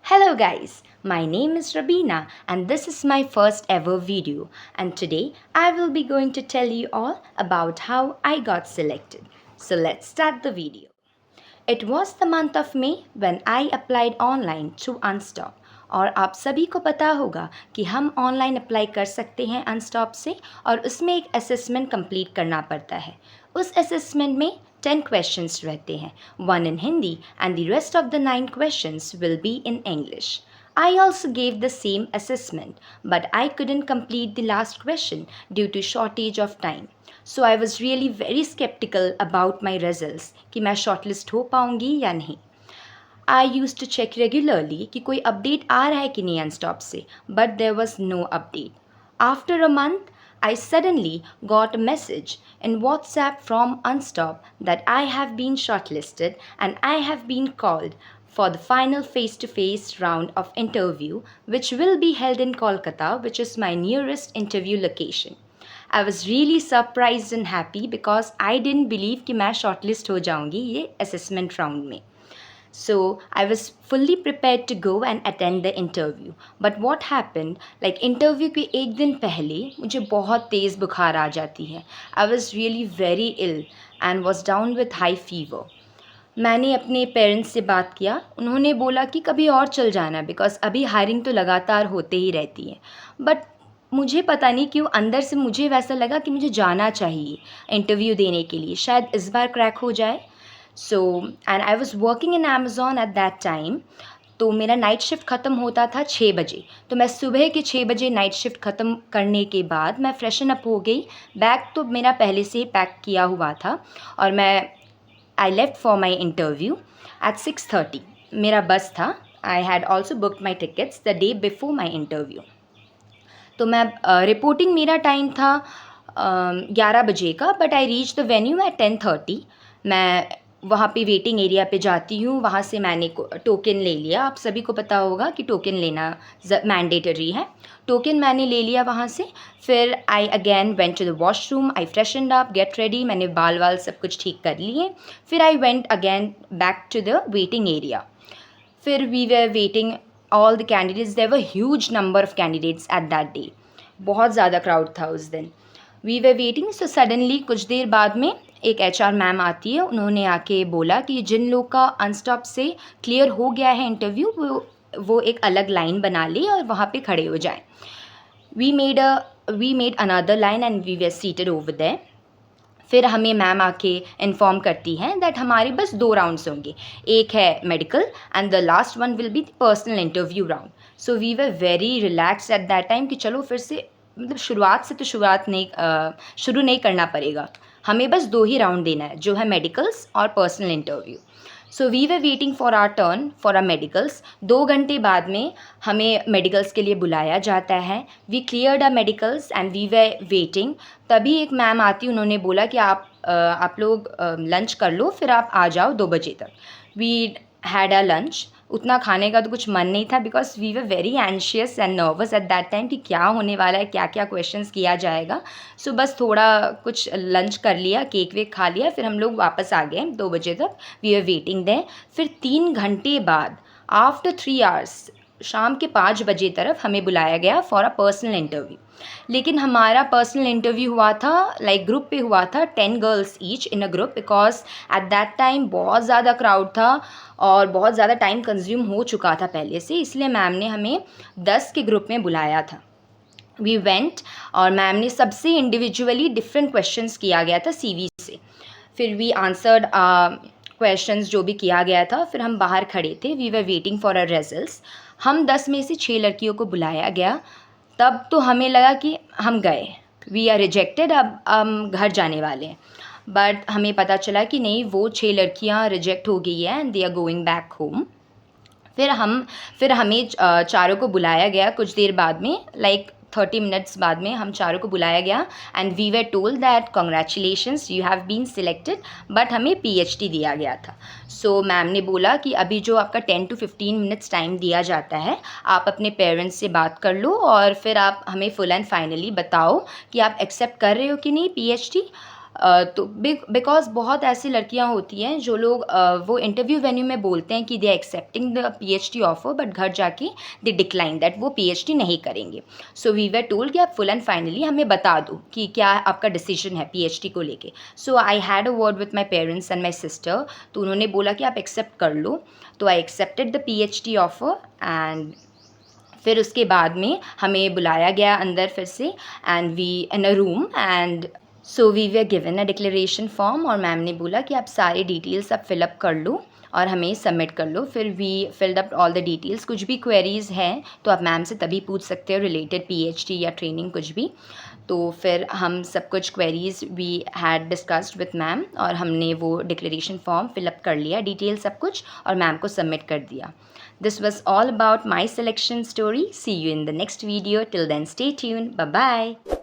Hello guys, my name is Rabina and this is my first ever video, and today I will be going to tell you all about how I got selected. So let's start the video. It was the month of May when I applied online to Unstop. और आप सभी को पता होगा कि हम online apply कर सकते हैं अनस्टॉप से और उसमें एक असेसमेंट कंप्लीट करना पड़ता है। उस असेसमेंट में 10 क्वेश्चंस रहते हैं, 1 in Hindi and the rest of the 9 questions will be in English. I also gave the same assessment, but I couldn't complete the last question due to shortage of time. So I was really very skeptical about my results कि मैं shortlist हो पाऊँगी या नहीं। I used to check regularly कि कोई update आ रहा है कि नहीं अनस्टॉप से, but there was no update. After a month, I suddenly got a message in WhatsApp from Unstop that I have been shortlisted and I have been called for the final face-to-face round of interview, which will be held in Kolkata, which is my nearest interview location. I was really surprised and happy because I didn't believe कि मैं shortlist हो जाऊँगी ये assessment round में. So I was fully prepared to go and attend the interview. But what happened, like interview के एक दिन पहले मुझे बहुत तेज़ बुखार आ जाती है. I was really very ill and was down with high fever. मैंने अपने पेरेंट्स से बात किया, उन्होंने बोला कि कभी और चल जाना बिकॉज़ अभी हायरिंग तो लगातार होते ही रहती है. बट मुझे पता नहीं क्यों अंदर से मुझे वैसा लगा कि मुझे जाना चाहिए इंटरव्यू देने के लिए, शायद इस बार क्रैक हो जाए. So and I was working in Amazon eight that time. तो मेरा नाइट शिफ्ट ख़त्म होता था 6 बजे, तो मैं सुबह के 6 बजे नाइट शिफ्ट ख़त्म करने के बाद मैं फ्रेशन अप हो गई. बैग तो मेरा पहले से ही पैक किया हुआ था और मैं I left for my interview at 6:30. मेरा बस था. I had also booked my tickets the day before my interview. तो मैं रिपोर्टिंग मेरा टाइम था 11 बजे का, but I reach the venue at 10:30. मैं वहाँ पे वेटिंग एरिया पे जाती हूँ, वहाँ से मैंने टोकन ले लिया. आप सभी को पता होगा कि टोकन लेना मैंडेटरी है. टोकन मैंने ले लिया वहाँ से. फिर I again went to the washroom, I freshened up, get ready, मैंने बाल वाल सब कुछ ठीक कर लिए. फिर I went again back to the waiting area. फिर we were waiting all the candidates. There were huge number of candidates at that day. बहुत ज़्यादा क्राउड था उस दिन. We were waiting, so suddenly कुछ देर बाद में एक HR मैम आती है. उन्होंने आके बोला कि जिन लोग का अनस्टॉप से क्लियर हो गया है इंटरव्यू, वो एक अलग लाइन बना ले और वहाँ पे खड़े हो जाएं. We made another line and we were seated over there. फिर हमें मैम आके इन्फॉर्म करती हैं दैट हमारे बस 2 राउंड्स होंगे. एक है medical and the last one will be the personal interview round. So we were very relax at that time कि चलो फिर से मतलब शुरुआत से तो शुरू नहीं करना पड़ेगा, हमें बस 2 ही राउंड देना है जो है मेडिकल्स और personal interview. So we were waiting for our turn for our medicals. 2 घंटे बाद में हमें मेडिकल्स के लिए बुलाया जाता है. We cleared our medicals and we were waiting. तभी एक मैम आती, उन्होंने बोला कि आप लोग लंच कर लो, फिर आप आ जाओ 2 बजे तक. We had a lunch. उतना खाने का तो कुछ मन नहीं था because we were very anxious and nervous at that time कि क्या होने वाला है, क्या क्या क्वेश्चंस किया जाएगा. सो बस थोड़ा कुछ लंच कर लिया, केक वेक खा लिया, फिर हम लोग वापस आ गए 2 बजे तक. We are waiting there. फिर 3 घंटे बाद आफ्टर 3 आवर्स शाम के 5 बजे तरफ हमें बुलाया गया फॉर अ पर्सनल इंटरव्यू. लेकिन हमारा पर्सनल इंटरव्यू हुआ था लाइक ग्रुप पे हुआ था, 10 girls each in a group because at that time बहुत ज़्यादा क्राउड था और बहुत ज़्यादा टाइम कंज्यूम हो चुका था पहले से, इसलिए मैम ने हमें 10 के ग्रुप में बुलाया था. वी वेंट और मैम ने सबसे इंडिविजुअली डिफरेंट क्वेश्चंस किया गया था CV से. फिर वी आंसर्ड क्वेश्चंस जो भी किया गया था. फिर हम बाहर खड़े थे. We were waiting for our results. हम 10 में से 6 लड़कियों को बुलाया गया. तब तो हमें लगा कि हम गए, वी आर रिजेक्टेड, अब हम घर जाने वाले हैं. बट हमें पता चला कि नहीं, वो 6 लड़कियां रिजेक्ट हो गई हैं and they are going back home. फिर हमें चारों को बुलाया गया कुछ देर बाद में, लाइक 30 मिनट्स बाद में हम चारों को बुलाया गया and we were told that congratulations you have been selected. But हमें PhD दिया गया था. सो मैम ने बोला कि अभी जो आपका 10 to 15 मिनट्स टाइम दिया जाता है, आप अपने पेरेंट्स से बात कर लो और फिर आप हमें फुल एंड फाइनली बताओ कि आप एक्सेप्ट कर रहे हो कि नहीं PhD. तो बिकॉज़ बहुत ऐसी लड़कियां होती हैं जो लोग वो इंटरव्यू वेन्यू में बोलते हैं कि they accepting the PhD offer, but घर जाके दे डिक्लाइन दैट वो पीएचडी नहीं करेंगे. सो वी वर टोल्ड कि आप फुल एंड फाइनली हमें बता दो कि क्या आपका डिसीजन है पीएचडी को लेके. So I had a word with my parents and my sister. तो उन्होंने बोला कि आप एक्सेप्ट कर लो. तो I accepted the PhD offer. And फिर उसके बाद में हमें बुलाया गया अंदर फिर से, and we in a room, and so we were given a declaration form. और मैम ने बोला कि आप सारे डिटेल्स आप फिलअप कर लो और हमें सबमिट कर लो. फिर we filled up all the details. कुछ भी क्वेरीज़ हैं तो आप मैम से तभी पूछ सकते हो रिलेटेड पीएचडी या ट्रेनिंग कुछ भी. तो फिर हम सब कुछ queries we had discussed with ma'am, और हमने वो डिक्लेरेशन फॉर्म फिलअप कर लिया, डिटेल सब कुछ, और मैम को सबमिट कर दिया. This was all about my selection story. See you in the next video. Till then, stay tuned. Bye bye.